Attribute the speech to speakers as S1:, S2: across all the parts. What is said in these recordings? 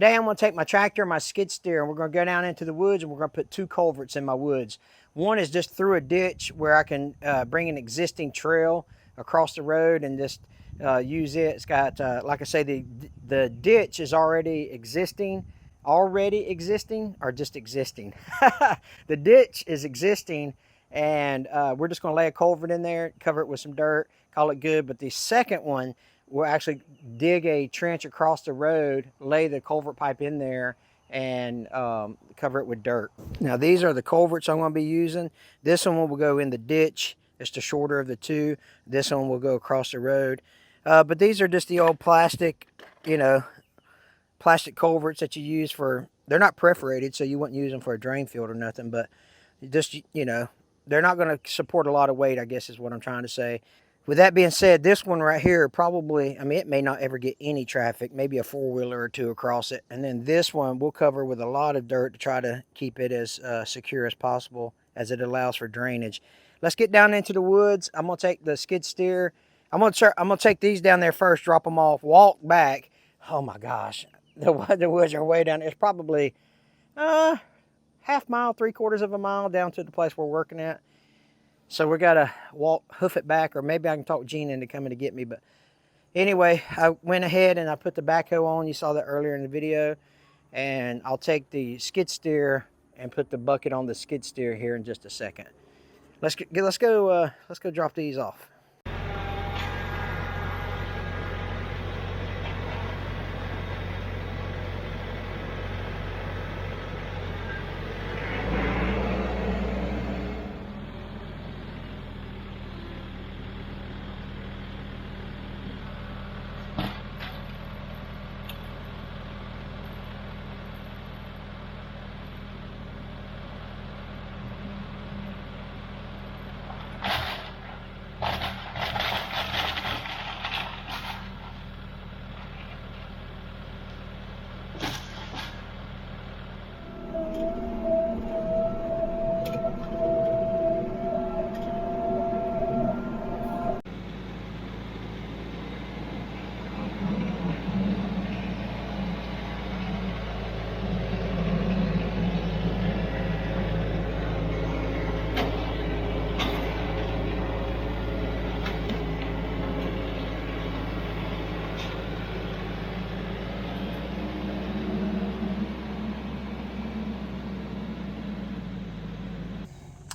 S1: Today I'm going to take my tractor and my skid steer, and we're going to go down into the woods, and we're going to put 2 culverts in my woods. One is just through a ditch where I can bring an existing trail across the road and just use it. It's got, like I say, the ditch is already existing, or just existing. The ditch is existing, and we're just going to lay a culvert in there, cover it with some dirt, call it good. But the second one, we'll actually dig a trench across the road, lay the culvert pipe in there, and cover it with dirt. Now these are the culverts I'm going to be using. This one will go in the ditch. It's the shorter of the two. This one will go across the road. But these are just the old plastic, plastic culverts that you use for, they're not perforated, so you wouldn't use them for a drain field or nothing, but just, they're not going to support a lot of weight, I guess is what I'm trying to say. With that being said, this one right here probably, it may not ever get any traffic, maybe a 4-wheeler or 2 across it. And then this one we'll cover with a lot of dirt to try to keep it as secure as possible, as it allows for drainage. Let's get down into the woods. I'm going to take the skid steer. I'm going to take these down there first, drop them off, walk back. Oh my gosh, the woods are way down there. It's probably half mile, 3/4 of a mile down to the place we're working at. So we got to hoof it back, or maybe I can talk Gene into coming to get me. But anyway, I went ahead and I put the backhoe on. You saw that earlier in the video. And I'll take the skid steer and put the bucket on the skid steer here in just a second. Let's go drop these off.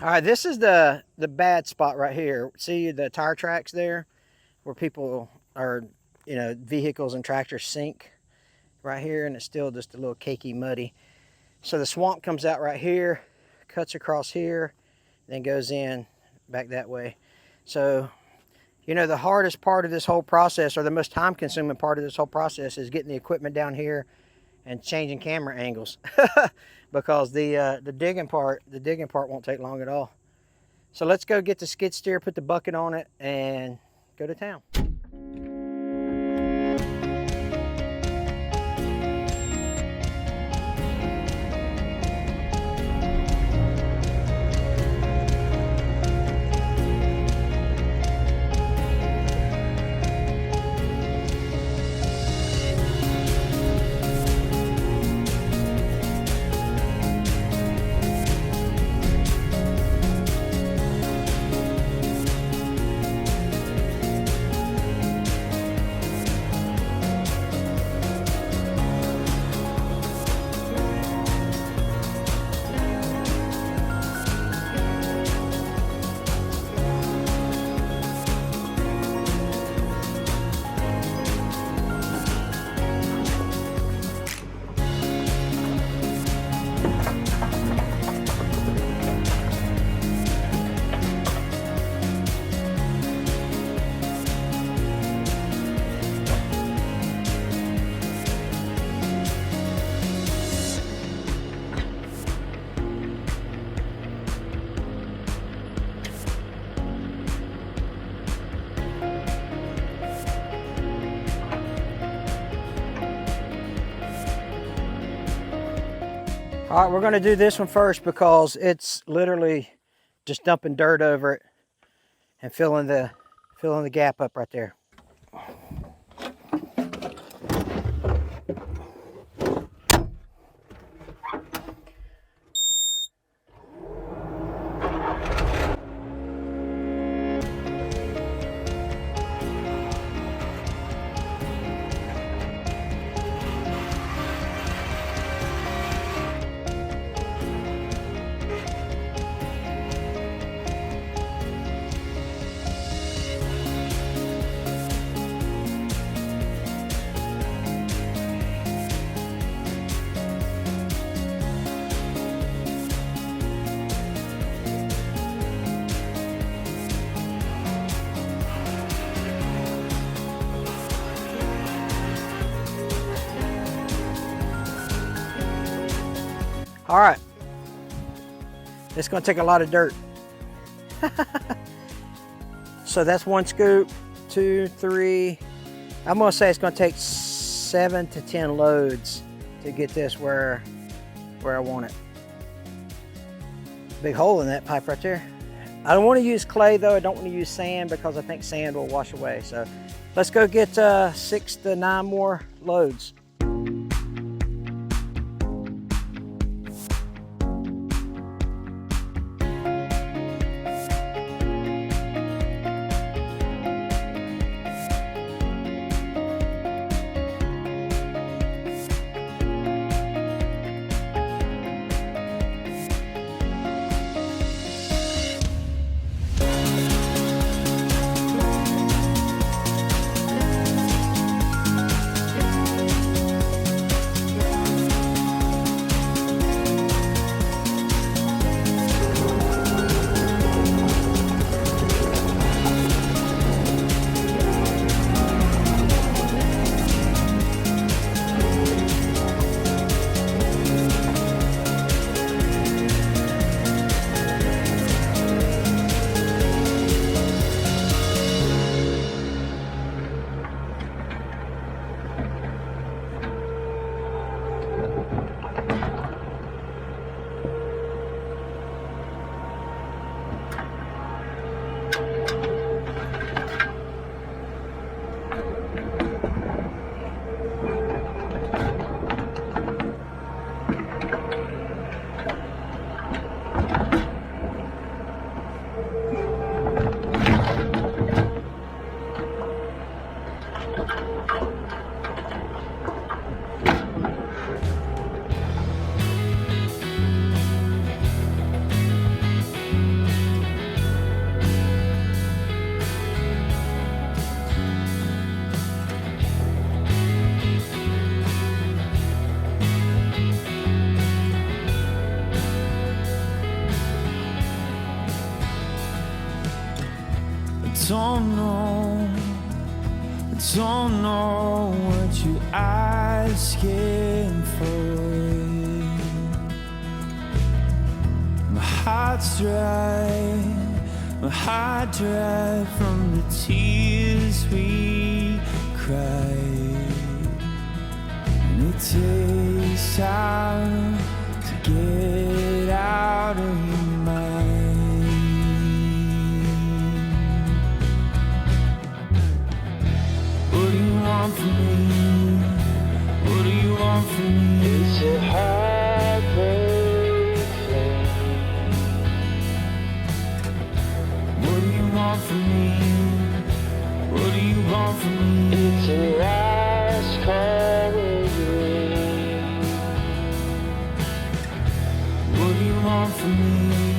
S1: All right, this is the bad spot right here. See the tire tracks there where people are, vehicles and tractors sink right here, and it's still just a little cakey muddy. So the swamp comes out right here, cuts across here, then goes in back that way. So, the hardest part of this whole process, or the most time consuming part of this whole process, is getting the equipment down here and changing camera angles. Because the digging part won't take long at all. So let's go get the skid steer, put the bucket on it, and go to town. All right, we're gonna do this one first because it's literally just dumping dirt over it and filling the gap up right there. All right. It's going to take a lot of dirt. So that's 1 scoop, 2, 3. I'm going to say it's going to take 7 to 10 loads to get this where I want it. Big hole in that pipe right there. I don't want to use clay though. I don't want to use sand because I think sand will wash away. So let's go get 6 to 9 more loads.
S2: Don't know what you're asking for. My heart's dry from the tears we cried. And it takes time to get out of your mind. What do you want from me? What do you want from me? It's a heartbreak flame. What do you want from me? What do you want from me? It's a last call away. What do you want from me?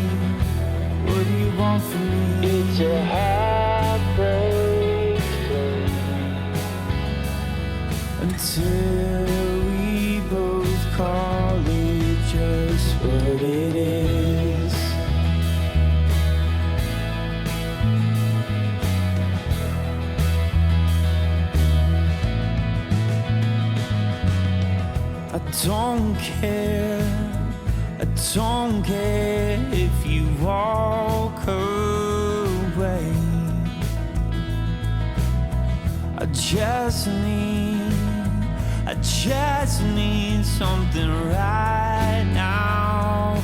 S2: What do you want from me? It's a heartbreak. Until we both call it just what it is. I don't care if you walk away. I just need something right now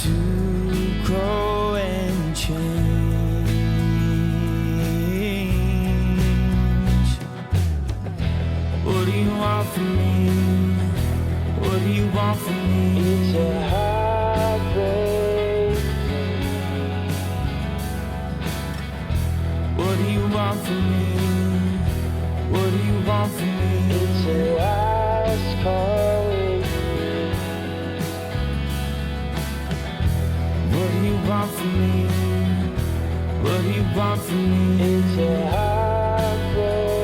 S2: to grow and change. What do you want from me? What do you want from me? It's a heartbreak. What do you want from me? What do you want from me? It's a last call. What do you want from me? What do you want from me? It's a heartbreak.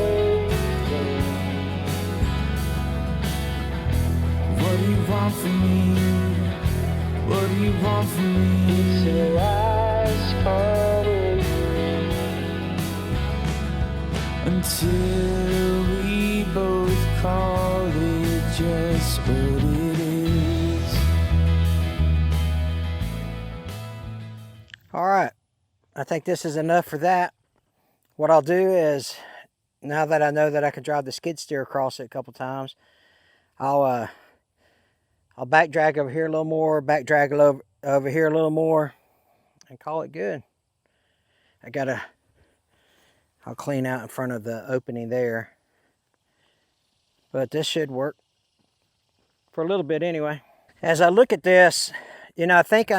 S2: What do you want from me? What do you want from me? It's a last call. Until we both call it just what it is.
S1: All right, I think this is enough for that. What I'll do is, now that I know that I can drive the skid steer across it a couple times, I'll back drag over here a little more, back drag over here a little more, and call it good. I'll clean out in front of the opening there. But this should work for a little bit anyway. As I look at this, I think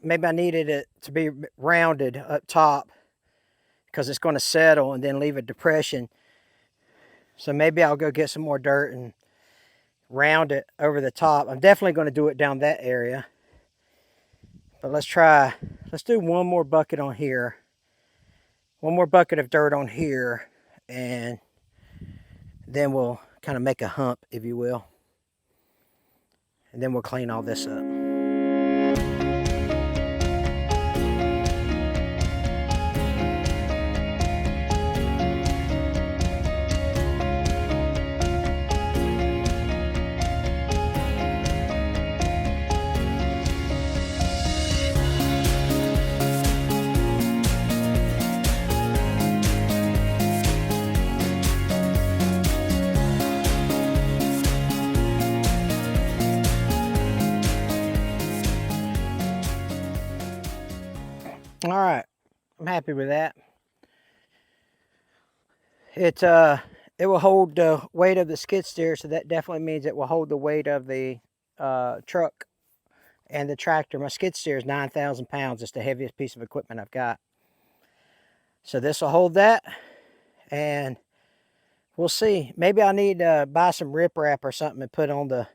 S1: maybe I needed it to be rounded up top because it's going to settle and then leave a depression. So maybe I'll go get some more dirt and round it over the top. I'm definitely going to do it down that area. But let's do one more bucket on here. One more bucket of dirt on here, and then we'll kind of make a hump, if you will. And then we'll clean all this up. All right, I'm happy with that. It will hold the weight of the skid steer, so that definitely means it will hold the weight of the truck and the tractor. My skid steer is 9,000 pounds. It's the heaviest piece of equipment I've got. So this will hold that, and we'll see. Maybe I need to buy some riprap or something and put on the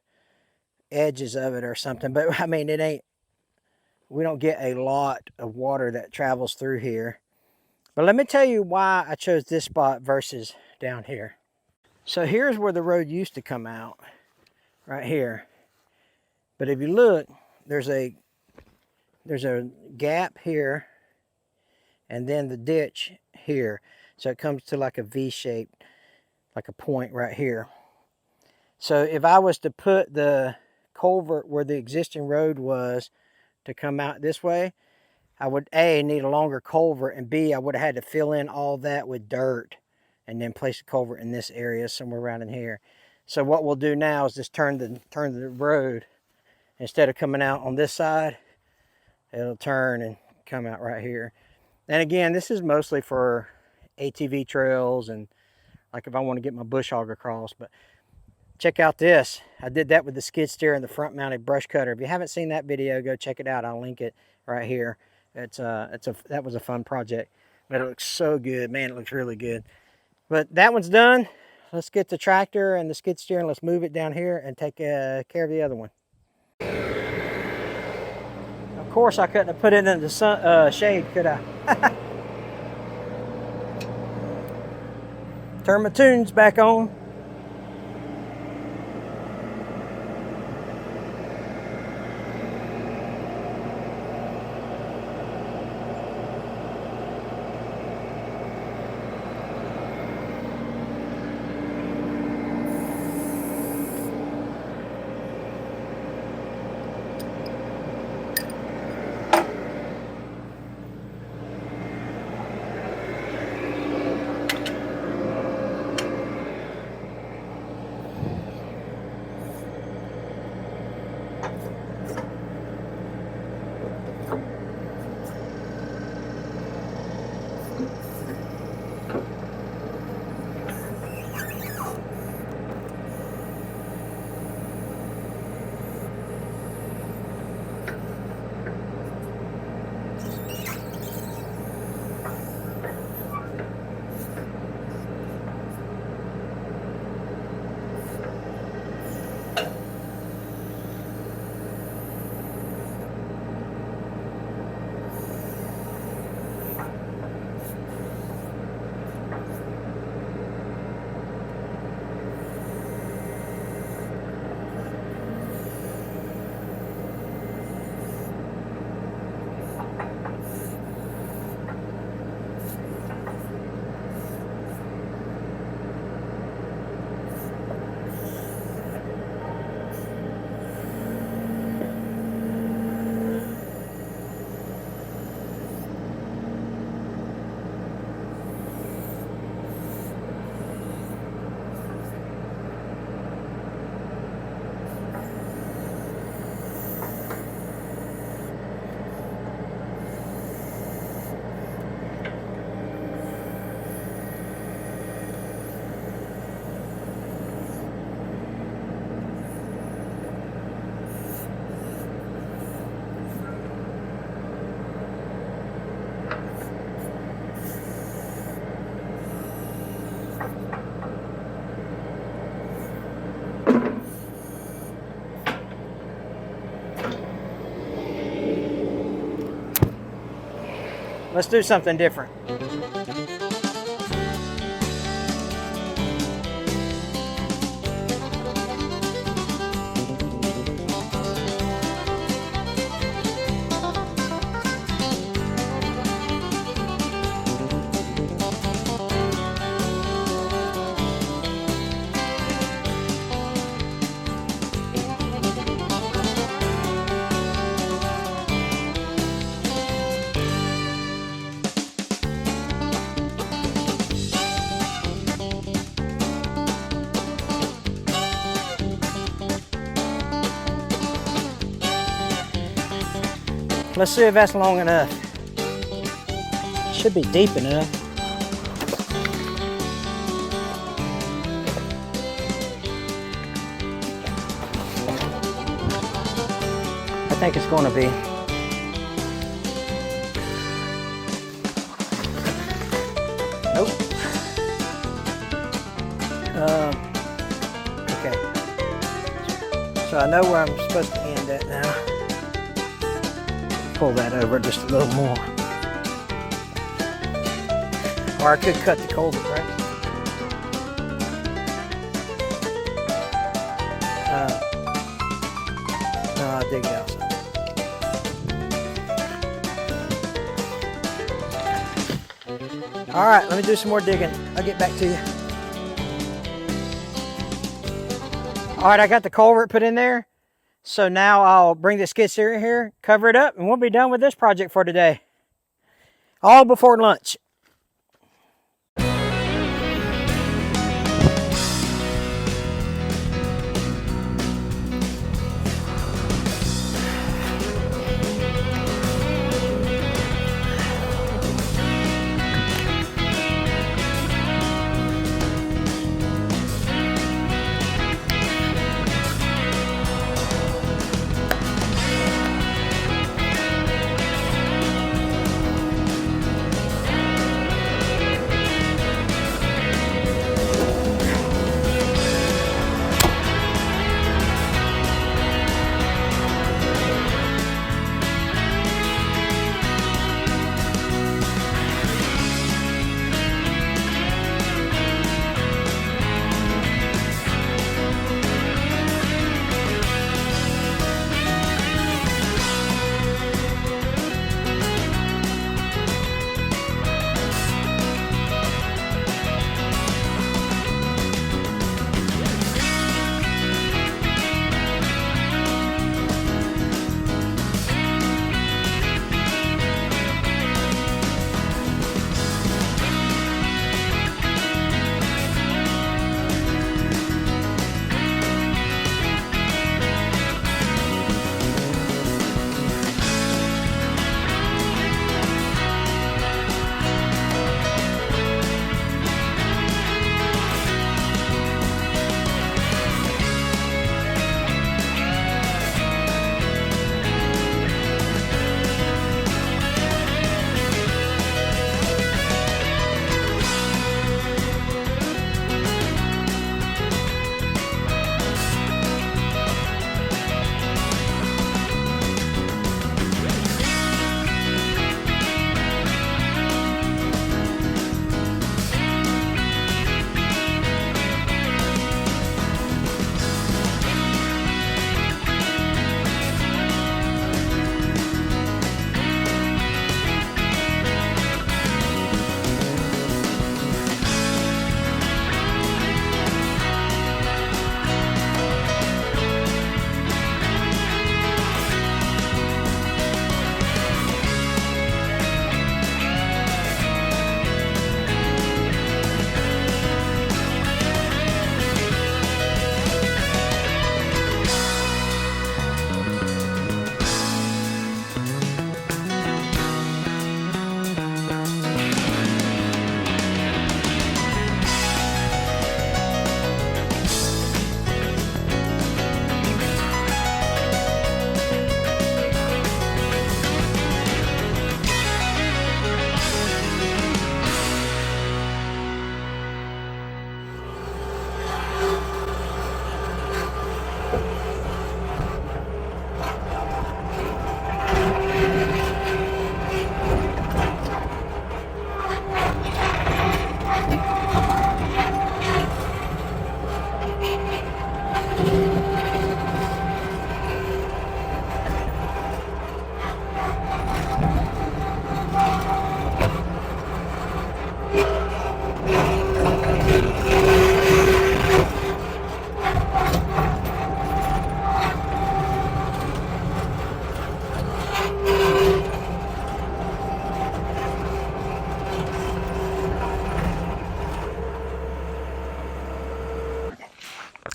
S1: edges of it or something. But I mean, we don't get a lot of water that travels through here. But let me tell you why I chose this spot versus down here. So here's where the road used to come out, right here. But if you look, there's a gap here, and then the ditch here. So it comes to like a V shape, like a point right here. So if I was to put the culvert where the existing road was to come out this way, I would A, need a longer culvert, and B, I would have had to fill in all that with dirt and then place the culvert in this area somewhere around in here. So what we'll do now is just turn the road. Instead of coming out on this side, it'll turn and come out right here. And again, this is mostly for ATV trails and like if I want to get my bush hog across. But check out this. I did that with the skid steer and the front mounted brush cutter. If you haven't seen that video, go check it out. I'll link it right here. That was a fun project. But it looks so good. Man, it looks really good. But that one's done. Let's get the tractor and the skid steer and let's move it down here and take care of the other one. Of course, I couldn't have put it in the sun, shade, could I? Turn my tunes back on. Let's do something different. Let's see if that's long enough. Should be deep enough. I think it's going to be. Nope. Okay. So I know where I'm supposed to end at now. Pull that over just a little more. Or I could cut the culvert, right? No, I'll dig it out some. All right, let me do some more digging. I'll get back to you. All right, I got the culvert put in there. So now I'll bring the skid steer in here, cover it up, and we'll be done with this project for today. All before lunch.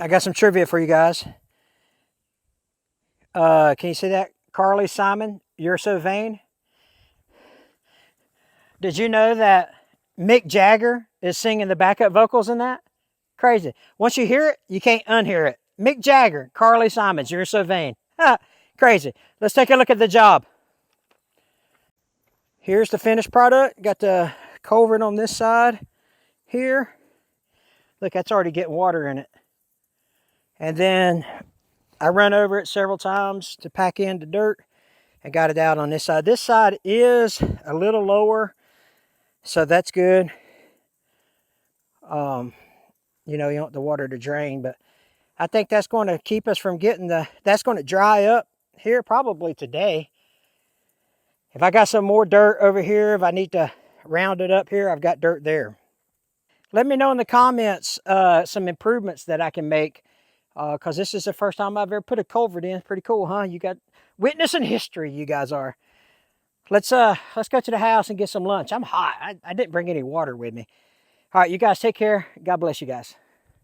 S1: I got some trivia for you guys. Can you see that? Carly Simon, You're So Vain. Did you know that Mick Jagger is singing the backup vocals in that? Crazy. Once you hear it, you can't unhear it. Mick Jagger, Carly Simons, You're So Vain. Ha, crazy. Let's take a look at the job. Here's the finished product. Got the culvert on this side here. Look, that's already getting water in it. And then I run over it several times to pack in the dirt and got it out on this side. This side is a little lower, so that's good. You know, you want the water to drain, but I think that's going to keep us from getting that's going to dry up here probably today. If I got some more dirt over here, if I need to round it up here, I've got dirt there. Let me know in the comments some improvements that I can make, because this is the first time I've ever put a culvert in. Pretty cool, huh? You got witnessing history, you guys are. Let's go to the house and get some lunch. I'm hot. I didn't bring any water with me. All right, you guys take care. God bless you guys.